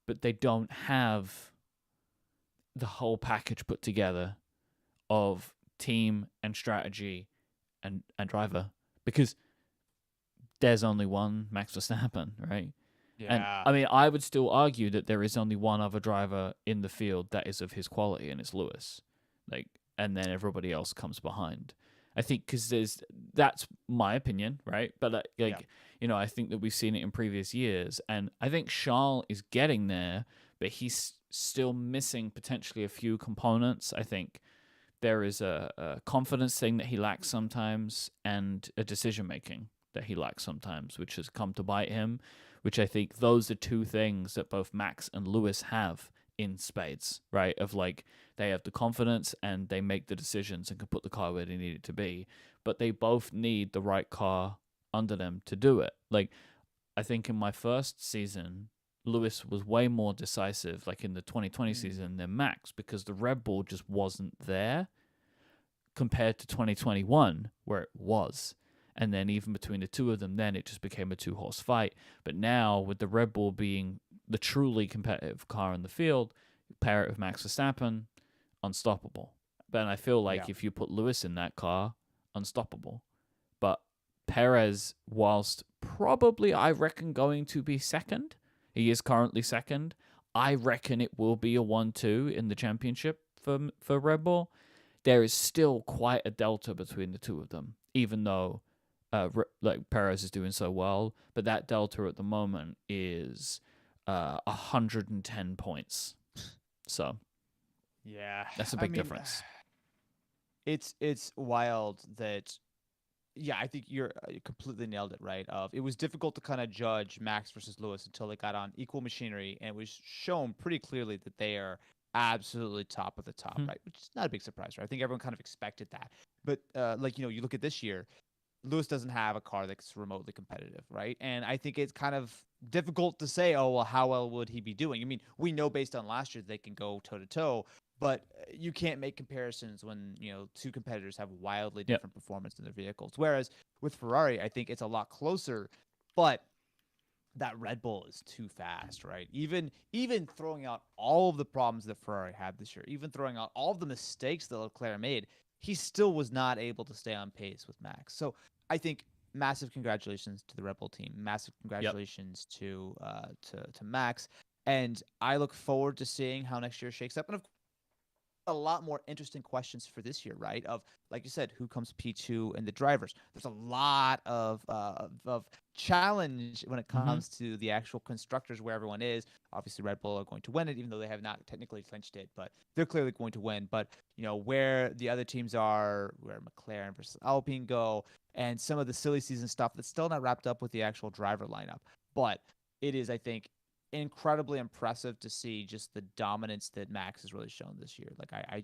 but they don't have the whole package put together of team and strategy and driver, because there's only one Max Verstappen, right? Yeah. And I mean, I would still argue that there is only one other driver in the field that is of his quality, and it's Lewis. Like, and then everybody else comes behind. I think because that's my opinion, right? But I think that we've seen it in previous years, and I think Charles is getting there, but he's still missing potentially a few components. I think there is a confidence thing that he lacks sometimes, and a decision making that he lacks sometimes, which has come to bite him. Which I think those are two things that both Max and Lewis have in spades, right? Of like, they have the confidence and they make the decisions and can put the car where they need it to be, but they both need the right car under them to do it. Like, I think in my first season, Lewis was way more decisive, like in the 2020 season, than Max, because the Red Bull just wasn't there compared to 2021, where it was. And then even between the two of them, then it just became a two-horse fight. But now, with the Red Bull being the truly competitive car in the field, pair it with Max Verstappen, unstoppable. But I feel like if you put Lewis in that car, unstoppable. But Perez, whilst probably, I reckon, going to be second, he is currently second, I reckon it will be a 1-2 in the championship for Red Bull. there is still quite a delta between the two of them, even though like Perez is doing so well. But that delta at the moment is 110 points. So Yeah, that's a I big mean, difference. it's wild that. Yeah, I think you completely nailed it, right? It was difficult to kind of judge Max versus Lewis until they got on equal machinery, and it was shown pretty clearly that they are absolutely top of the top, Hmm. right? Which is not a big surprise, right? I think everyone kind of expected that. But like you look at this year, Lewis doesn't have a car that's remotely competitive, right? And I think it's kind of difficult to say, oh, well, how well would he be doing? I mean, we know based on last year they can go toe to toe, but you can't make comparisons when, two competitors have wildly Yep. different performance in their vehicles. Whereas with Ferrari, I think it's a lot closer, but that Red Bull is too fast, right? Even throwing out all of the problems that Ferrari had this year, even throwing out all of the mistakes that Leclerc made, he still was not able to stay on pace with Max. So I think massive congratulations to the Red Bull team, massive Yep. congratulations to Max, and I look forward to seeing how next year shakes up. And of a lot more interesting questions for this year, right? Of like you said, who comes P2 and the drivers. There's a lot of challenge when it Hmm. comes to the actual constructors where everyone is. Obviously, Red Bull are going to win it, even though they have not technically clinched it, but they're clearly going to win. But where the other teams are, where McLaren versus Alpine go, and some of the silly season stuff that's still not wrapped up with the actual driver lineup. But it is, I think, incredibly impressive to see just the dominance that Max has really shown this year. Like I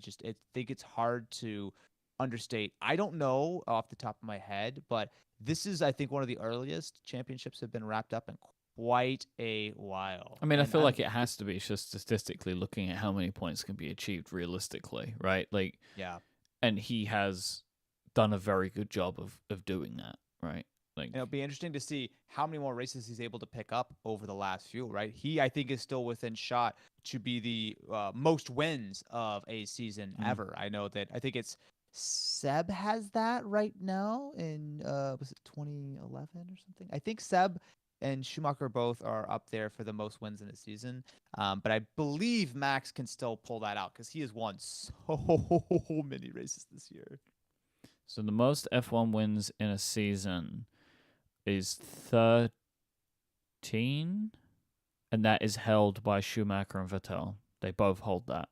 think it's hard to understate. I don't know off the top of my head, but this is I think one of the earliest championships have been wrapped up in quite a while. I mean, I And feel like it has to be just statistically looking at how many points can be achieved realistically, right? Like, yeah. and he has done a very good job of doing that, right? Like, It'll be interesting to see how many more races he's able to pick up over the last few, right? He, I think, is still within shot to be the most wins of a season mm, ever. I know that I think it's Seb has that right now in, was it 2011 or something? I think Seb and Schumacher both are up there for the most wins in a season. But I believe Max can still pull that out because he has won so many races this year. so the most F1 wins in a season is 13, and that is held by Schumacher and Vettel. They both hold that.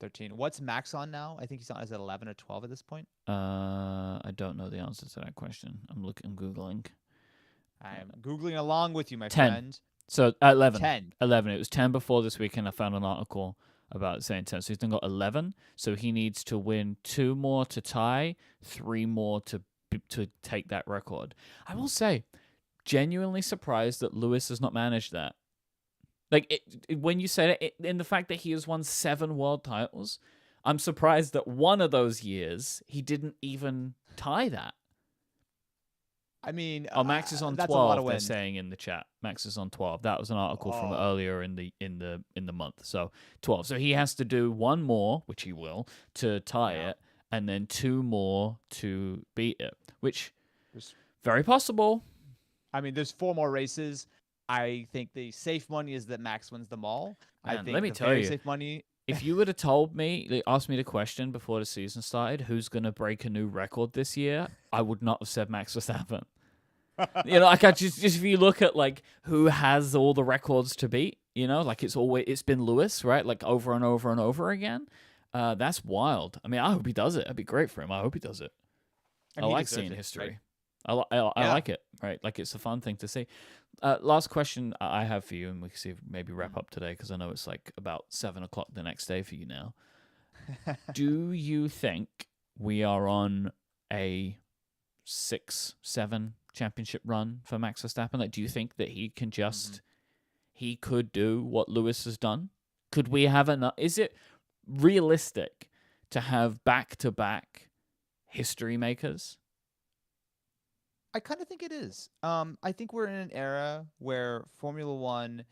13. What's Max on now? I think he's on, is it 11 or 12 at this point? I don't know the answer to that question. I'm googling. I'm Googling along with you, my 10. friend. So 11. 10. 11. It was 10 before this weekend. I found an article about saying 10. So he's done got 11. So he needs to win 2 more to tie, 3 more to take that record. I will say, genuinely surprised that Lewis has not managed that. Like, when you said it, in the fact that he has won 7 world titles, I'm surprised that one of those years he didn't even tie that. I mean, Oh, Max is on that's a lot 12. of They're wins. saying in the chat, Max is on 12. That was an article from Oh, earlier in the month. So 12. So he has to do 1 more, which he will, to tie yeah. it, and then 2 more to beat it, which There's, very possible. I mean, there's 4 more races. I think the safe money is that Max wins them all. I Man, think let me the tell very you, safe money. if you would have told me, they asked me the question before the season started, who's going to break a new record this year, I would not have said Max Verstappen. Like I just if you look at like who has all the records to beat, like it's been Lewis, right? Like over and over and over again. That's wild. I mean, I hope he does it. It'd be great for him. I hope he does it. And I he like deserves seeing it, history. right? I Yeah. like it, right? Like it's a fun thing to see. Last question I have for you, and we can see if maybe wrap up today because I know it's like about 7 o'clock the next day for you now. Do you think we are on a 6-7 championship run for Max Verstappen? Like, do you think that he can just he could do what Lewis has done? Could we have enough? Is it realistic to have back-to-back history makers? I kind of think it is. I think we're in an era where Formula One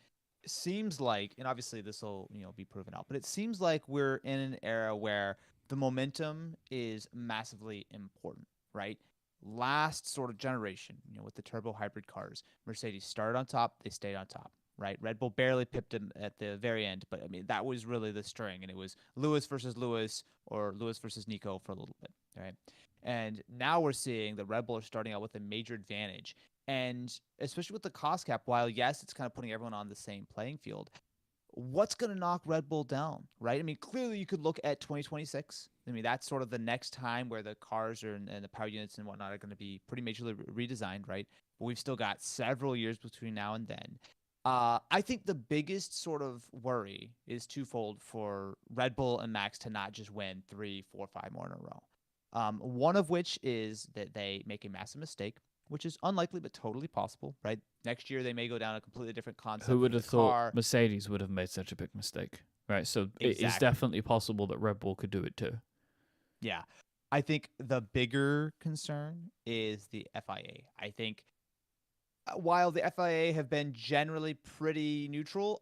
seems like, and obviously this will be proven out, but it seems like we're in an era where the momentum is massively important, right? Last sort of generation, with the turbo hybrid cars, Mercedes started on top, they stayed on top. right? Red Bull barely pipped him at the very end, but I mean that was really the string, and it was Lewis versus Lewis or Lewis versus Nico for a little bit, right? And now we're seeing the Red Bull are starting out with a major advantage, and especially with the cost cap. While yes, it's kind of putting everyone on the same playing field, what's going to knock Red Bull down, right? I mean, clearly you could look at 2026. I mean, that's sort of the next time where the cars and the power units and whatnot are going to be pretty majorly redesigned, right? But we've still got several years between now and then. I think the biggest sort of worry is twofold for Red Bull and Max to not just win 3, 4, 5 more in a row. One of which is that they make a massive mistake, which is unlikely but totally possible, right? Next year they may go down a completely different concept. Who would for have the thought car. Mercedes would have made such a big mistake, right? So it is Exactly. definitely possible that Red Bull could do it too. Yeah. I think the bigger concern is the FIA. I think while the FIA have been generally pretty neutral,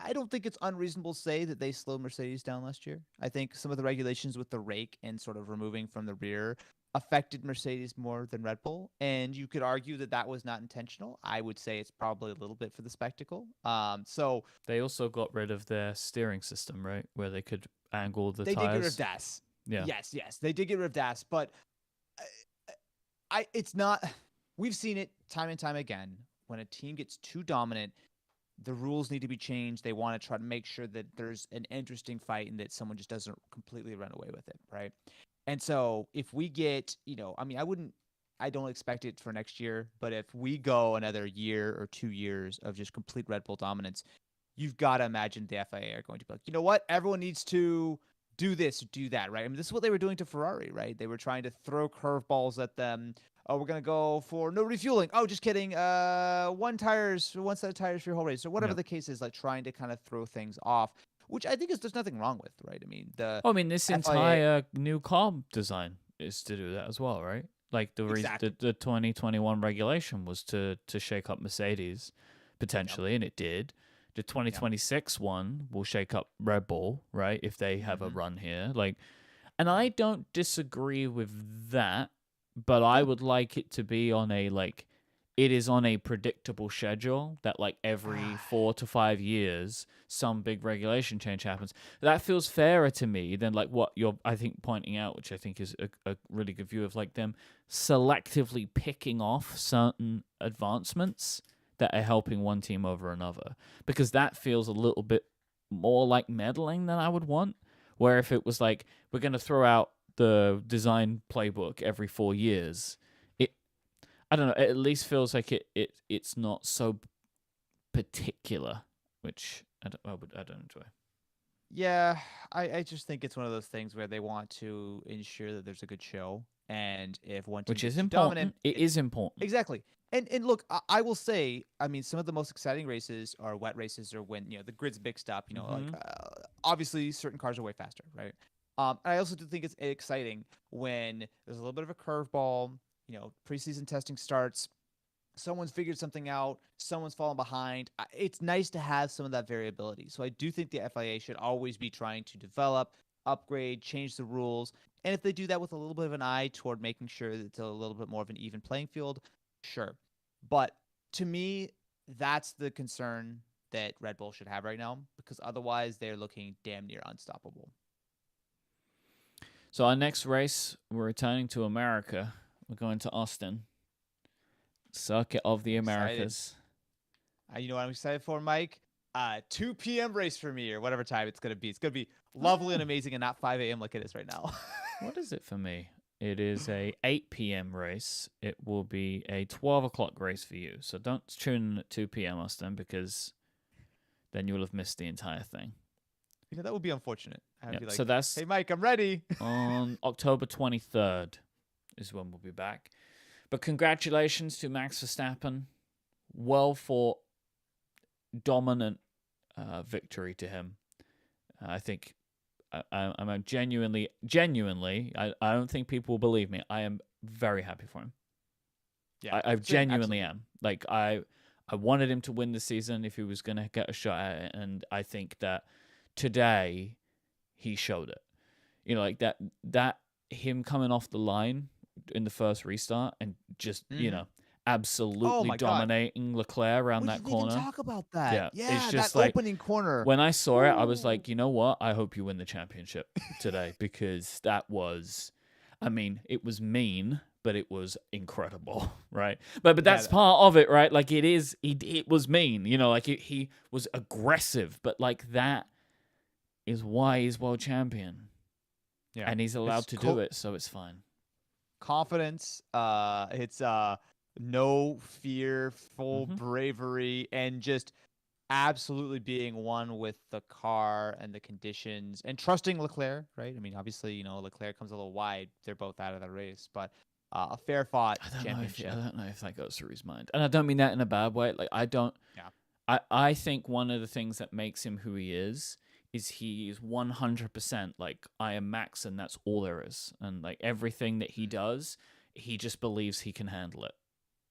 I don't think it's unreasonable to say that they slowed Mercedes down last year. I think some of the regulations with the rake and sort of removing from the rear affected Mercedes more than Red Bull, and you could argue that that was not intentional. I would say it's probably a little bit for the spectacle. So They also got rid of their steering system, right, where they could angle the they did get rid of tires. DAS. Yeah. Yes, they did get rid of DAS, but it's not. We've seen it time and time again. When a team gets too dominant, the rules need to be changed. They want to try to make sure that there's an interesting fight and that someone just doesn't completely run away with it, right? And so if we get, I mean, I don't expect it for next year, but if we go another year or 2 years of just complete Red Bull dominance, you've got to imagine the FIA are going to be like, you know what? Everyone needs to do this, do that, right? I mean, this is what they were doing to Ferrari, right? They were trying to throw curveballs at them. Oh, we're gonna go for no refueling. Oh, just kidding. One set of tires for your whole race, or whatever Yep. the case is. Like trying to kind of throw things off, which I think is there's nothing wrong with, right? I mean, This FIA entire new car design is to do that as well, right? Like exactly. the 2021 regulation was to shake up Mercedes potentially, and it did. The 2026 one will shake up Red Bull, right? If they have a run here, and I don't disagree with that, but I would like it to be on it is on a predictable schedule that every 4 to 5 years some big regulation change happens. That feels fairer to me than what you're I think pointing out, which I think is a really good view of them selectively picking off certain advancements that are helping one team over another, because that feels a little bit more like meddling than I would want. Where if it was we're going to throw out the design playbook every 4 years, I don't know, it at least feels like it's not so particular, which I don't enjoy. Yeah, I just think it's one of those things where they want to ensure that there's a good show, and if one team Which is gets too important. dominant, It is important. Exactly. And look, I will say, I mean, some of the most exciting races are wet races, or when the grid's mixed up. Obviously certain cars are way faster, right? And I also do think it's exciting when there's a little bit of a curveball. Preseason testing starts. Someone's figured something out. Someone's fallen behind. It's nice to have some of that variability. So I do think the FIA should always be trying to develop, upgrade, change the rules. And if they do that with a little bit of an eye toward making sure that it's a little bit more of an even playing field, sure. But to me, that's the concern that Red Bull should have right now, because otherwise they're looking damn near unstoppable. So our next race, we're returning to America. We're going to Austin. Circuit of the Americas. You know what I'm excited for, Mike? 2 p.m. race for me, or whatever time it's going to be. It's going to be lovely and amazing, and not 5 a.m. like it is right now. What is it for me? It is a 8 p.m. race. It will be a 12 o'clock race for you. So don't tune in at 2 p.m., Austin, because then you'll have missed the entire thing. That would be unfortunate. I'd be like, so that's hey, Mike, I'm ready. On October 23rd is when we'll be back. But congratulations to Max Verstappen. Well fought, dominant victory to him. I think I'm genuinely, I don't think people will believe me. I am very happy for him. Yeah, I genuinely am. I wanted him to win the season if he was going to get a shot at it, and I think that today he showed it. That him coming off the line in the first restart and just absolutely my God. dominating Leclerc around We that didn't even corner. talk about that. Yeah, it's Yeah, just that like opening corner. when I saw it, I was Ooh. like, you know what? I hope you win the championship today because that was, I mean, it was mean, but it was incredible, right? But that's Yeah, part of it, right? Like it was mean, you know, like he was aggressive, but like that is why he's world champion, yeah. and he's allowed It's to do it, so it's fine. confidence. It's no fear, full Mhm. bravery, and just absolutely being one with the car and the conditions and trusting Leclerc, right? I mean, obviously, Leclerc comes a little wide. They're both out of the race, but a fair fought I championship. don't know if that goes through his mind, and I don't mean that in a bad way. Like I don't. Yeah. I think one of the things that makes him who he is he is 100% like I am Max and that's all there is. And like everything that he does, he just believes he can handle it.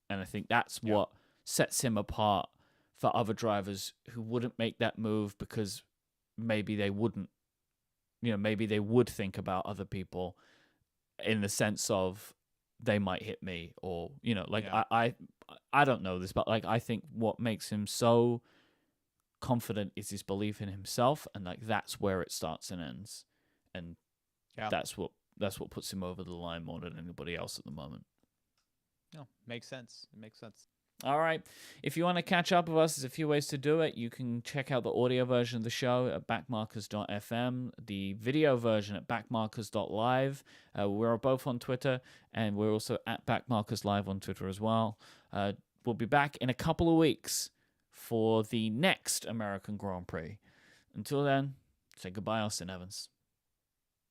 And I think that's what sets him apart for other drivers who wouldn't make that move because maybe they wouldn't. You know, maybe they would think about other people in the sense of they might hit me or, you know, like I don't know this, but like I think what makes him so confident is his belief in himself, and like that's where it starts and ends, and that's what puts him over the line more than anybody else at the moment. No, makes sense. It makes sense. All right. If you want to catch up with us, there's a few ways to do it. You can check out the audio version of the show at backmarkers.fm, the video version at backmarkers.live. We're both on Twitter, and we're also at backmarkerslive on Twitter as well. We'll be back in a couple of weeks for the next American Grand Prix. Until then, say goodbye, Austin Evans.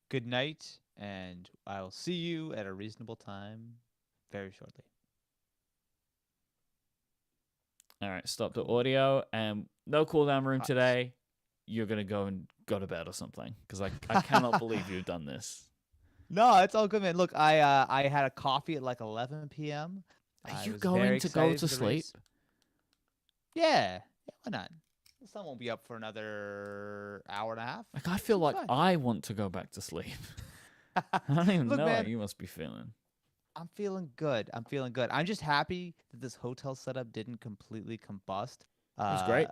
Good night, and I'll see you at a reasonable time very shortly. All right, stop the audio, and no cooldown room today. You're going to go to bed or something, because I cannot believe you've done this. No, it's all good, man. Look, I had a coffee at like 11 p.m. Are you going to go to sleep? Yeah, why not? The sun won't be up for another hour and a half. Like I feel like I want to go back to sleep. I don't even know how you must be feeling. I'm feeling good. I'm just happy that this hotel setup didn't completely combust. It was great.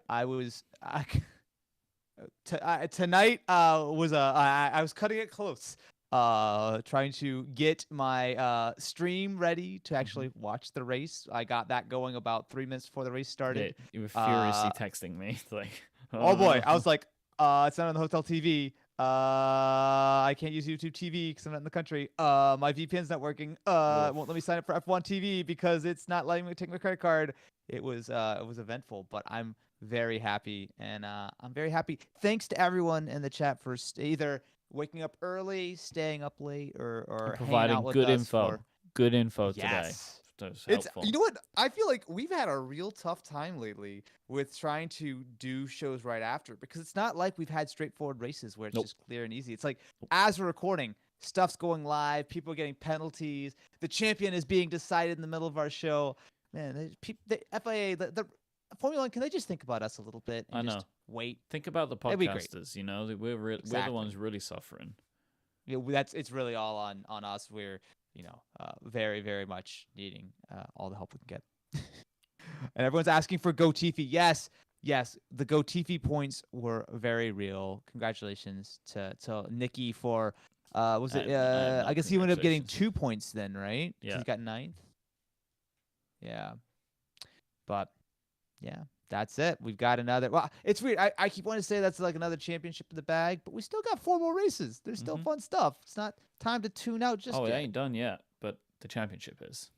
Tonight was I was cutting it close. Trying to get my stream ready to actually watch the race. I got that going about 3 minutes before the race started. Yeah, you were furiously texting me like, oh boy, I was like, it's not on the hotel TV. I can't use YouTube TV because I'm not in the country. My VPN's not working. It won't let me sign up for F1 TV because it's not letting me take my credit card. It was eventful, but I'm very happy, and I'm very happy. Thanks to everyone in the chat for either waking up early, staying up late, or providing good info. Good info today. It's you know what? I feel like we've had a real tough time lately with trying to do shows right after, because it's not like we've had straightforward races where it's just clear and easy. It's like as we're recording, stuff's going live, people are getting penalties, the champion is being decided in the middle of our show. Man, the FIA, the Formula One, can they just think about us a little bit and just wait? Think about the podcasters. You know, we're the ones really suffering. Yeah, it's really all on us. We're very, very much needing all the help we can get. And everyone's asking for Go Tiffy. Yes, the Go Tiffy points were very real. Congratulations to Nikki for I guess he ended up getting 2 points then, right? Yeah, he got 9th. Yeah, but yeah, that's it. We've got another. Well, it's weird. I keep wanting to say that's like another championship in the bag, but we still got 4 more races. There's still fun stuff. It's not time to tune out just yet. It ain't done yet, but the championship is.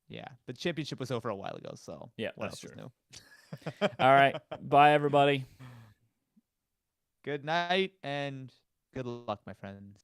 Yeah, the championship was over a while ago, so yeah, what that's else true. Is new? All right, bye everybody. Good night and good luck, my friends.